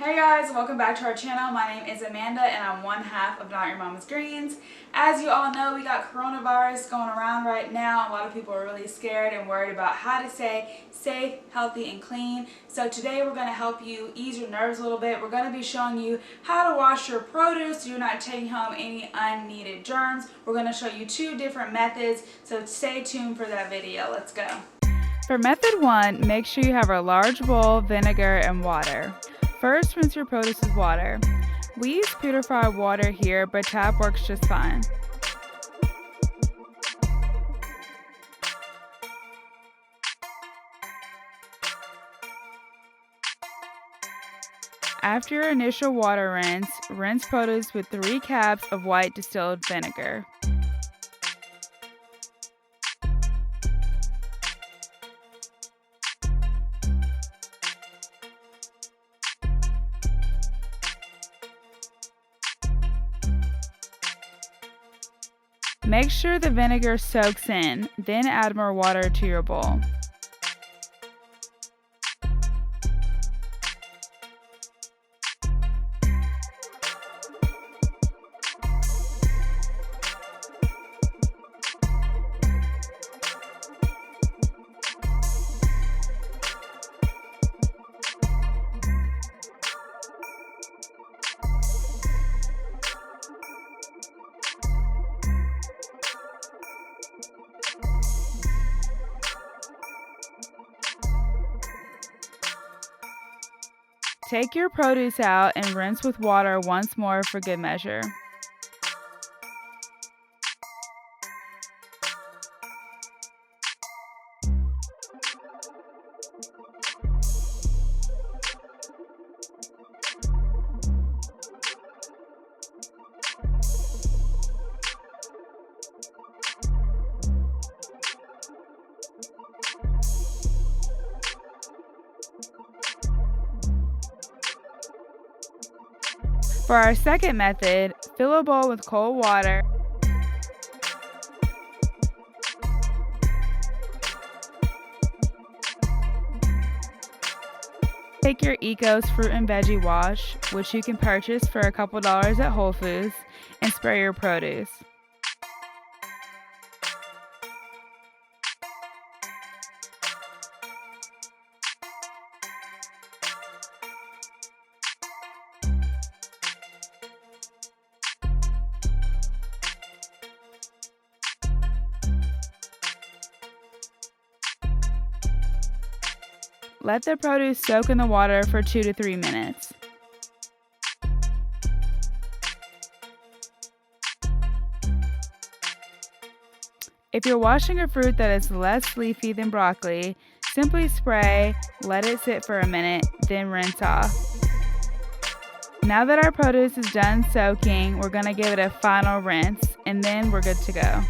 Hey guys, welcome back to our channel. My name is Amanda and I'm one half of Not Your Mama's Greens. As you all know, we got coronavirus going around right now. A lot of people are really scared and worried about how to stay safe, healthy, and clean. So today we're going to help you ease your nerves a little bit. We're going to be showing you how to wash your produce so you're not taking home any unneeded germs. We're going to show you two different methods, so stay tuned for that video. Let's go. For method 1, make sure you have a large bowl, vinegar, and water. First, rinse your produce with water. We use purified water here, but tap works just fine. After your initial water rinse, rinse produce with 3 caps of white distilled vinegar. Make sure the vinegar soaks in, then add more water to your bowl. Take your produce out and rinse with water once more for good measure. For our second method, fill a bowl with cold water. Take your Eco's fruit and veggie wash, which you can purchase for a couple dollars at Whole Foods, and spray your produce. Let the produce soak in the water for 2 to 3 minutes. If you're washing a fruit that is less leafy than broccoli, simply spray, let it sit for a minute, then rinse off. Now that our produce is done soaking, we're going to give it a final rinse, and then we're good to go.